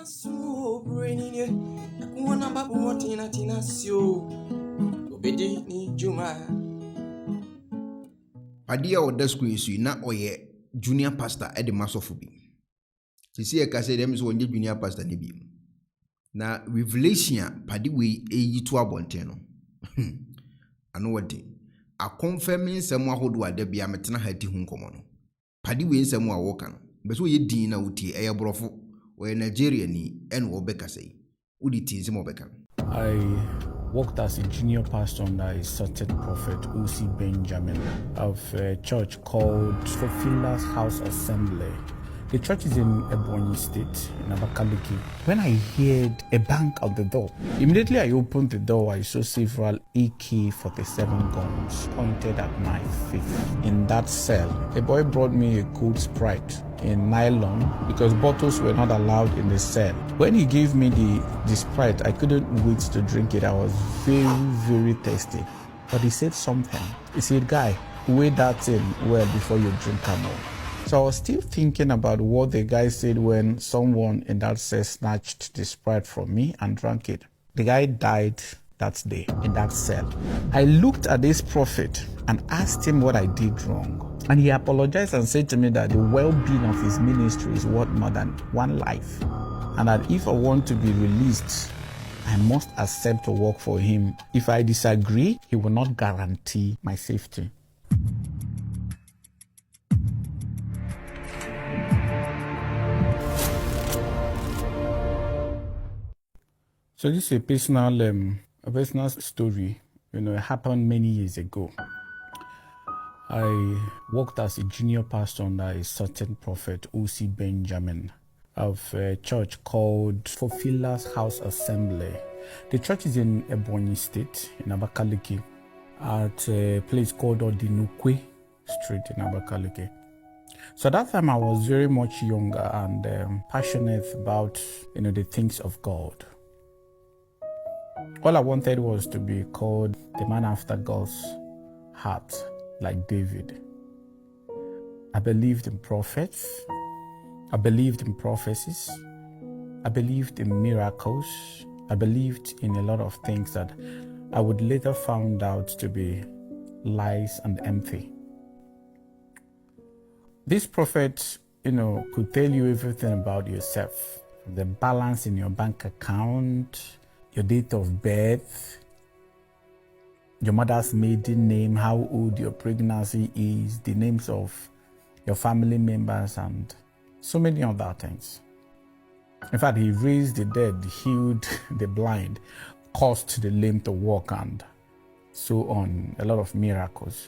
so brainy. Ekuonaba buotina tina sio. Obedi ni Juma. Adia or the school is na oye junior pastor at the mass of Ubi. See a cassette them is one junior pastor nibi. Na revelation padiwe e to abonteno. Ano what day? A confirming someone who do a debi ametna hati hunkomono. Padiwe in some walkan. But so ye dina uti a brofo or a Nigerian ni and wobeka say. Uditi is mobekan. I worked as a junior pastor under a certain prophet O.C. Benjamin of a church called Fulfiller's House Assembly. The church is in Ebonyi State, in Abakaliki. When I heard a bang at the door, immediately I opened the door. I saw several AK-47 guns pointed at my face. In that cell, a boy brought me a cold Sprite in nylon because bottles were not allowed in the cell. When he gave me the Sprite, I couldn't wait to drink it. I was very, very thirsty. But he said something. He said, "Guy, weigh that thing well before you drink more." So I was still thinking about what the guy said when someone in that cell snatched the Sprite from me and drank it. The guy died that day in that cell. I looked at this prophet and asked him what I did wrong. And he apologized and said to me that the well-being of his ministry is worth more than one life. And that if I want to be released, I must accept to work for him. If I disagree, he will not guarantee my safety. So this is a personal story. It happened many years ago. I worked as a junior pastor under a certain prophet O.C. Benjamin of a church called Fulfiller's House Assembly. The church is in Ebonyi State, in Abakaliki, at a place called Odinukwe Street in Abakaliki. So that time I was very much younger and passionate about the things of God. All I wanted was to be called the man after God's heart, like David. I believed in prophets. I believed in prophecies. I believed in miracles. I believed in a lot of things that I would later find out to be lies and empty. This prophet, could tell you everything about yourself, the balance in your bank account, your date of birth, your mother's maiden name, how old your pregnancy is, the names of your family members, and so many other things. In fact, he raised the dead, healed the blind, caused the lame to walk, and so on, a lot of miracles.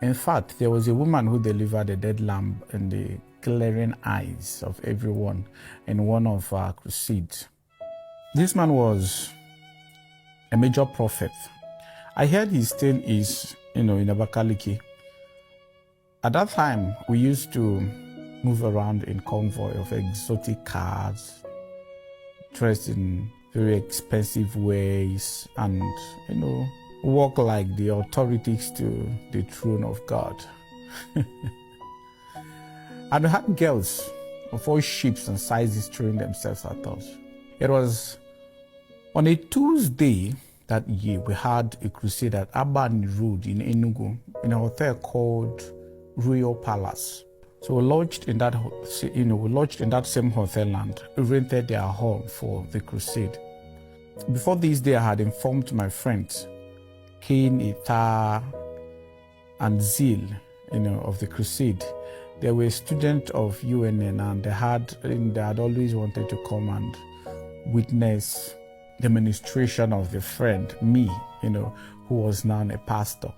In fact, there was a woman who delivered a dead lamb in the glaring eyes of everyone in one of our crusades. This man was a major prophet. I heard he still is, in Abakaliki. At that time, we used to move around in convoy of exotic cars, dressed in very expensive ways, and, walk like the authorities to the throne of God. And we had girls of all shapes and sizes throwing themselves at us. It was on a Tuesday that year, we had a crusade at Abani Road in Enugu in a hotel called Royal Palace. So we lodged in that same hotel and rented their hall for the crusade. Before this day, I had informed my friends, Cain, Ita, and Zeal, of the crusade. They were students of UNN and they had always wanted to come and witness the ministration of the friend, me, who was now a pastor.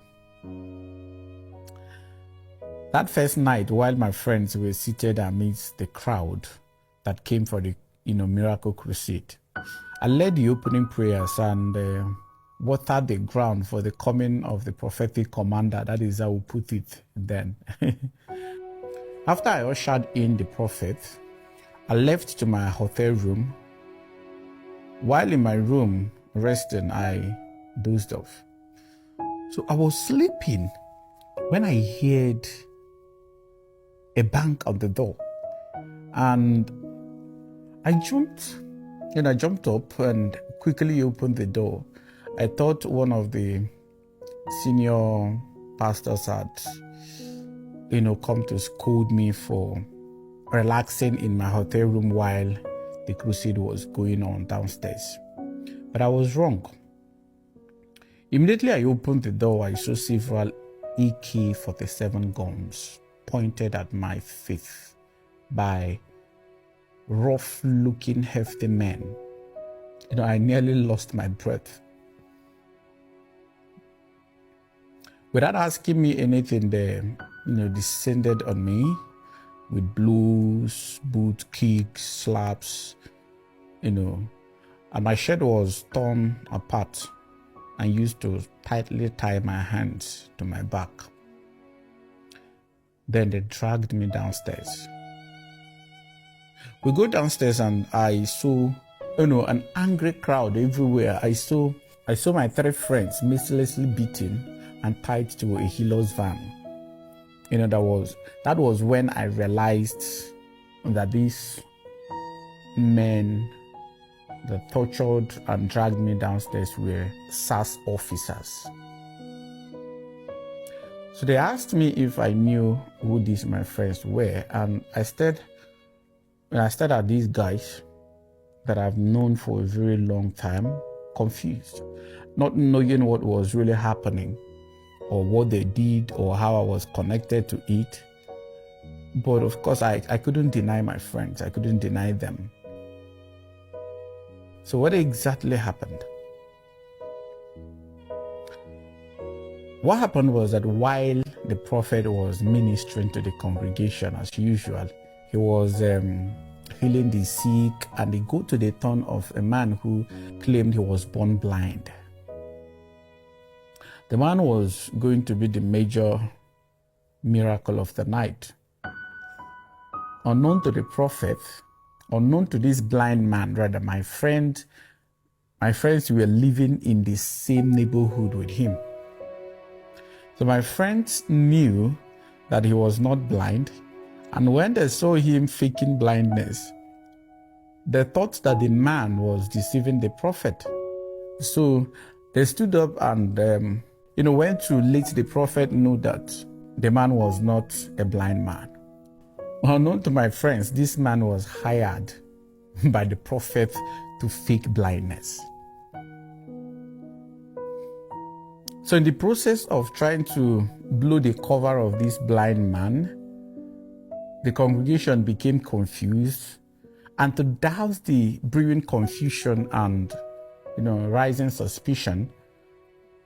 That first night, while my friends were seated amidst the crowd that came for the, miracle crusade, I led the opening prayers and watered the ground for the coming of the prophetic commander. That is how we put it then. After I ushered in the prophet, I left to my hotel room. While in my room resting, I dozed off. So I was sleeping when I heard a bang on the door. And I jumped up and quickly opened the door. I thought one of the senior pastors had, come to scold me for relaxing in my hotel room while the crusade was going on downstairs. But I was wrong. Immediately I opened the door, I saw several AK-47 guns pointed at my face by rough-looking, hefty men. I nearly lost my breath. Without asking me anything, they, descended on me with blows, boot kicks, slaps, and my shirt was torn apart and used to tightly tie my hands to my back. Then they dragged me downstairs. We go downstairs and I saw, an angry crowd everywhere. I saw my 3 friends mercilessly beaten and tied to a healer's van. That was when I realized that these men that tortured and dragged me downstairs were SAS officers. So they asked me if I knew who these my friends were, and I stared at these guys that I've known for a very long time, confused, not knowing what was really happening or what they did or how I was connected to it. But of course, I couldn't deny my friends. I couldn't deny them. So what exactly happened? What happened was that while the prophet was ministering to the congregation as usual, he was healing the sick, and he got to the turn of a man who claimed he was born blind. The man was going to be the major miracle of the night. Unknown to the prophet, unknown to this blind man, rather, my friends were living in the same neighborhood with him. So my friends knew that he was not blind, and when they saw him faking blindness, they thought that the man was deceiving the prophet. So they stood up and went to let the prophet know that the man was not a blind man. Unknown to my friends, this man was hired by the prophet to fake blindness. So in the process of trying to blow the cover of this blind man, the congregation became confused, and to douse the brewing confusion and rising suspicion,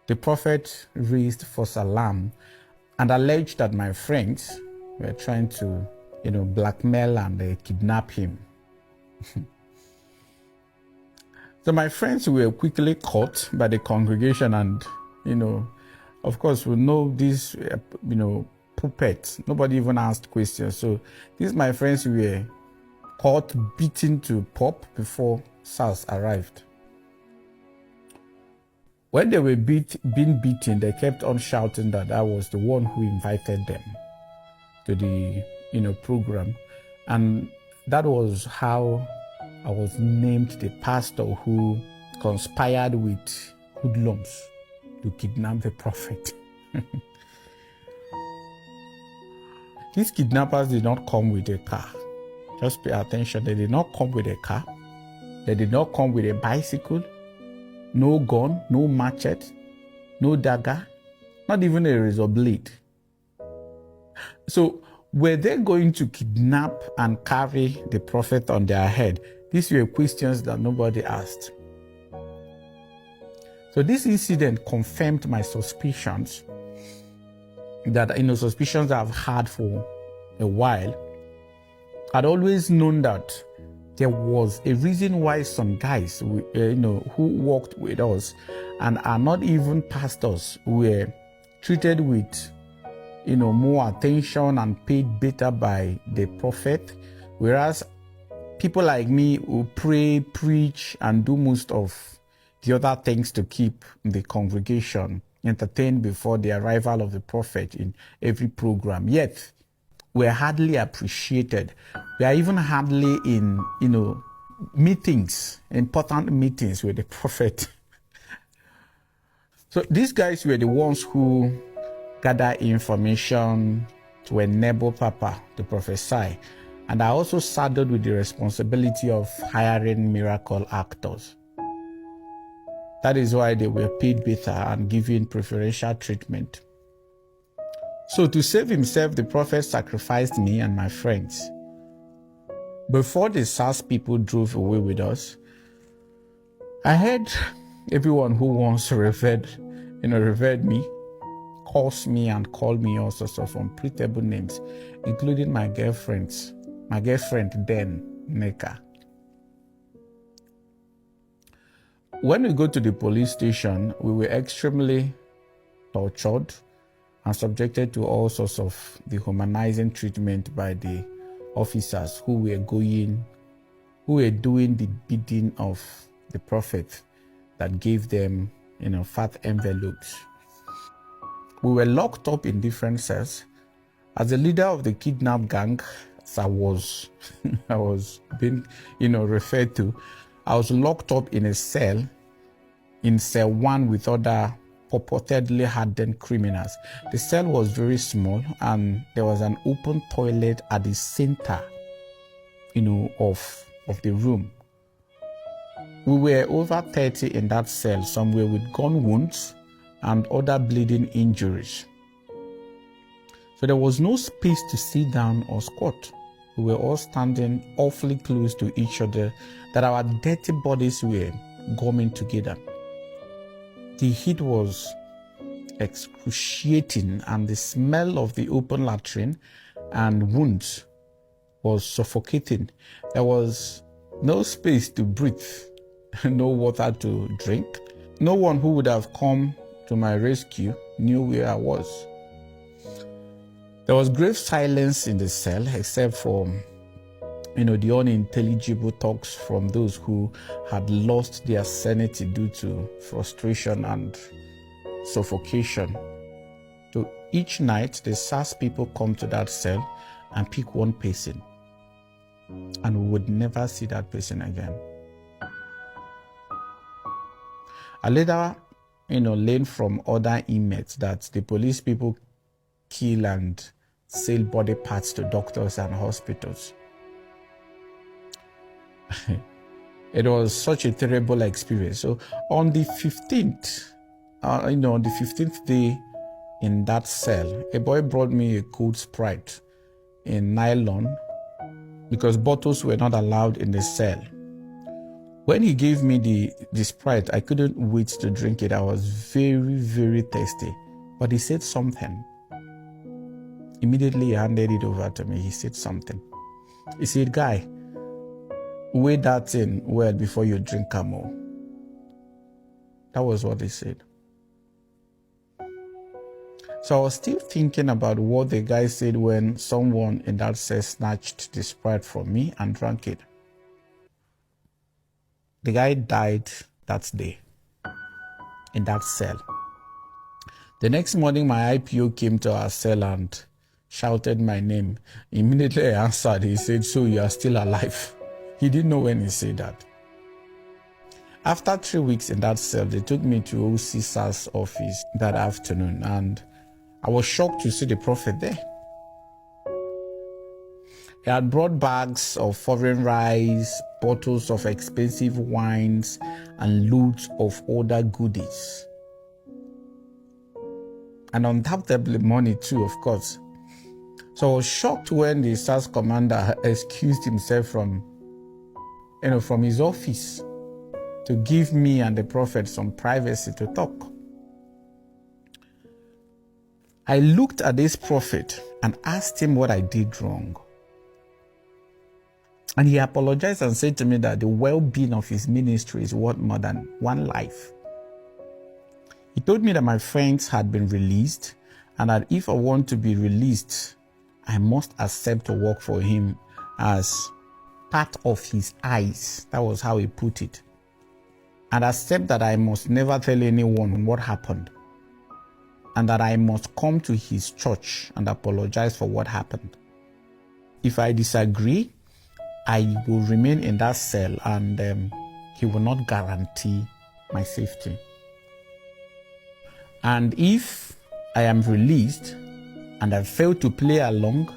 the prophet raised false alarm and alleged that my friends were trying to blackmail and kidnap him. So my friends were quickly caught by the congregation, and of course, we know these puppets. Nobody even asked questions. So these my friends were caught, beaten to pulp before SAS arrived. When they were being beaten, they kept on shouting that I was the one who invited them to the program, and that was how I was named the pastor who conspired with hoodlums to kidnap the prophet. These kidnappers did not come with a car. Just pay attention. They did not come with a car. They did not come with a bicycle. No gun, no machete, no dagger, not even a razor blade. So were they going to kidnap and carry the prophet on their head? These were questions that nobody asked. So this incident confirmed my suspicions that, suspicions that I've had for a while. I'd always known that there was a reason why some guys, who worked with us and are not even pastors, were treated with, more attention and paid better by the prophet, whereas people like me who pray, preach, and do most of the other things to keep the congregation entertained before the arrival of the prophet in every program, yet we're hardly appreciated. We are even hardly in, meetings, important meetings with the prophet. So these guys were the ones who gather information to enable Papa to prophesy. And I also saddled with the responsibility of hiring miracle actors. That is why they were paid better and given preferential treatment. So to save himself, the prophet sacrificed me and my friends. Before the SARS people drove away with us, I heard everyone who once revered me, calls me and called me all sorts of unpredictable names, including my girlfriend then, Neka. When we go to the police station, we were extremely tortured and subjected to all sorts of dehumanizing treatment by the officers who were doing the bidding of the prophet that gave them, fat envelopes. We were locked up in different cells. As the leader of the kidnap gang, as I was being, referred to, I was locked up in a cell, in cell 1 with other purportedly hardened criminals. The cell was very small and there was an open toilet at the center, of the room. We were over 30 in that cell, some were with gun wounds and other bleeding injuries. So there was no space to sit down or squat. We were all standing awfully close to each other, that our dirty bodies were gumming together. The heat was excruciating and the smell of the open latrine and wounds was suffocating. There was no space to breathe, no water to drink. No one who would have come to my rescue knew where I was. There was grave silence in the cell except for, the unintelligible talks from those who had lost their sanity due to frustration and suffocation. So each night, the SARS people come to that cell and pick one person, and we would never see that person again. I later, learned from other inmates that the police people kill and sell body parts to doctors and hospitals. It was such a terrible experience. So on the 15th, on the 15th day in that cell, a boy brought me a cold Sprite in nylon because bottles were not allowed in the cell. When he gave me the Sprite, I couldn't wait to drink it. I was very, very thirsty. But he said something. Immediately he handed it over to me. He said something. He said, "Guy, weigh that thing well before you drink more." That was what he said. So I was still thinking about what the guy said when someone in that cell snatched the Sprite from me and drank it. The guy died that day in that cell. The next morning, my IPO came to our cell and shouted my name. Immediately I answered. He said, "So you are still alive?" He didn't know when he said that. After 3 weeks in that cell, they took me to OC SARS office that afternoon, and I was shocked to see the prophet there. He had brought bags of foreign rice, bottles of expensive wines, and loads of other goodies. And undoubtedly money too, of course. So I was shocked when the SARS commander excused himself from his office to give me and the prophet some privacy to talk. I looked at this prophet and asked him what I did wrong. And he apologized and said to me that the well-being of his ministry is worth more than one life. He told me that my friends had been released and that if I want to be released, I must accept to work for him as part of his eyes. That was how he put it. And accept that I must never tell anyone what happened. And that I must come to his church and apologize for what happened. If I disagree, I will remain in that cell and he will not guarantee my safety. And if I am released and I fail to play along,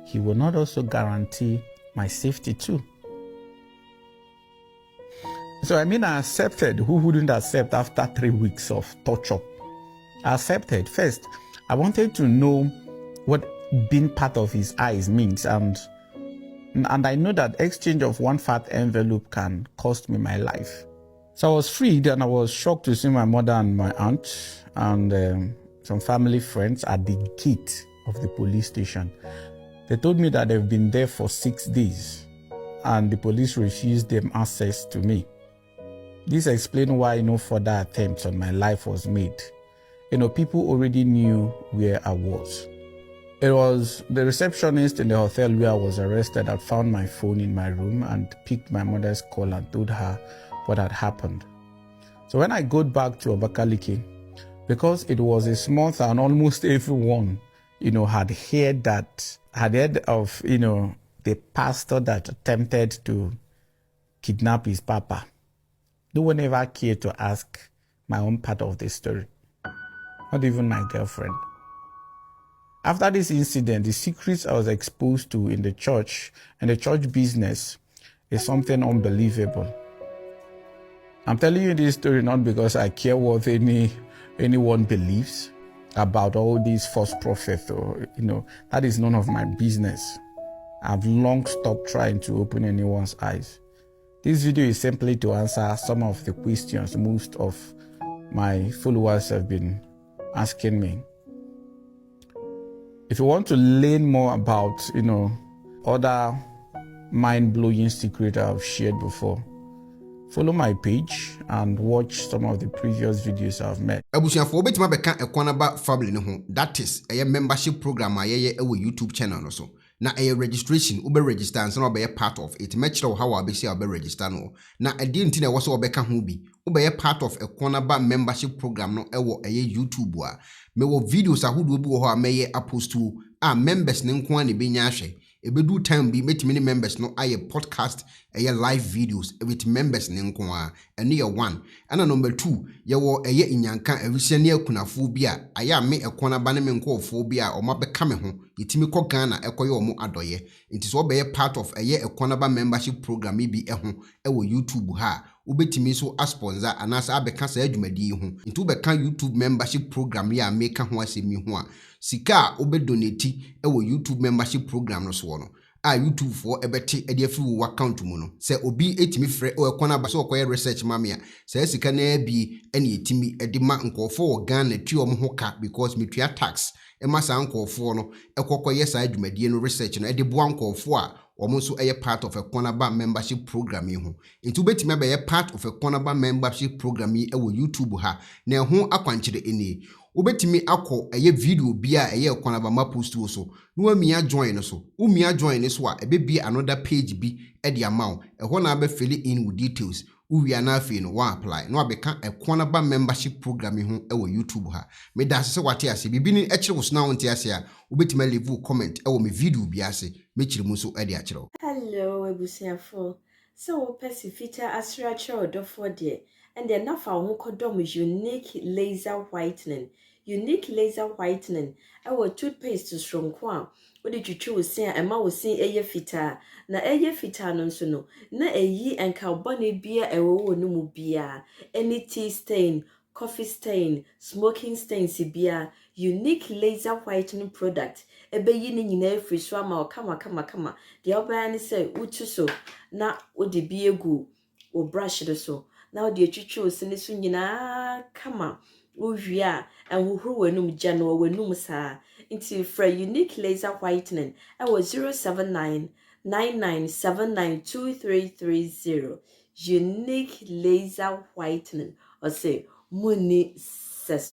he will not also guarantee my safety too. So I accepted. Who wouldn't accept after 3 weeks of torture? I accepted. First, I wanted to know what being part of his eyes means, and I know that exchange of one fat envelope can cost me my life. So I was freed, and I was shocked to see my mother and my aunt and some family friends at the gate of the police station. They told me that they've been there for 6 days, and the police refused them access to me. This explains why no further attempts on my life was made. People already knew where I was. It was the receptionist in the hotel where I was arrested that found my phone in my room and picked my mother's call and told her what had happened. So when I got back to Abakaliki, because it was a small town, almost everyone, had heard of, the pastor that attempted to kidnap his papa. No one ever cared to ask my own part of the story, not even my girlfriend. After this incident, the secrets I was exposed to in the church and the church business is something unbelievable. I'm telling you this story not because I care what anyone believes about all these false prophets or, that is none of my business. I've long stopped trying to open anyone's eyes. This video is simply to answer some of the questions most of my followers have been asking me. If you want to learn more about, other mind-blowing secrets I've shared before, follow my page and watch some of the previous videos I've made. Abusuafo obetima beka Ekuonaba family no ho. That is a membership program ayeye ewo YouTube channel no so. Na registration ube register and so be part of it. Mechiro how abesi ube register no. Na edi na waso obeka ho bi. Ube part of Ekuonaba membership program no ewo YouTube wa. Mewo videos ahudu obi wo ho ameye post to members ne nko an benya ahwe. Ebedu time bi metimi members no aye podcast live videos with members ne nko a ene ye 1 and number 2 ye wo inyanka awisiane akunafo bi a aya me Ekuonaba ne me nkofo bi a omabeka me ho yetimi ko Ghana ekoye omo adoye nti so be part of Ekuonaba membership program bi ewo YouTube ha ubetimi so sponsor anasa abeka sa adwumadi ho nti ubeka YouTube membership program ya make ho asemi ho a sika obedonate ewo YouTube membership program no so no YouTube for ebeti ediafi wo account mu no se obi etimi frɛ Ekuonaba so okoye research mamia se sika na bi ene etimi edima nkofo wo Ghana tuom ho ka because metua tax emasa nkofo no ekokoye sa adwumadi no research no edeboa nkofo a omo so part of Ekuonaba membership program yi ho nti ubetimi abe part of Ekuonaba membership program yi ewo YouTube ha na ho akwankyere eni ubetimi akọ video bia Ekuonaba ma post wo so no amia join no so umia join so a ebebi another page bi e the amount ho na be fill in with details uwia na afi no wa apply no abeka Ekuonaba membership program ho ewo YouTube ha me da se wate ase bibi ni ekire wo so na wonte ase a ubetimi leave comment ewo me video bi ase me kire mu so e de akire. Hello ebusiafo, so pesi fita asra cho dofo de and then na fa ho kodom unique laser whitening. Unique laser whitening our toothpaste stronko a odi twitwi osin a ema osin eye fita na eye fita no nso no na eyi enka bone bia ewo no mu bia any tea stain, coffee stain, smoking stains bia unique laser whitening product ebeyi ni nyina efri so ama kama de obaya ni say utu so na odi bi egu o brush do so na odi twitwi osin so nyina kama Uvia and who were num Jnr wenum sa into for unique laser whitening. I was 07999792330. Unique laser whitening or say Muni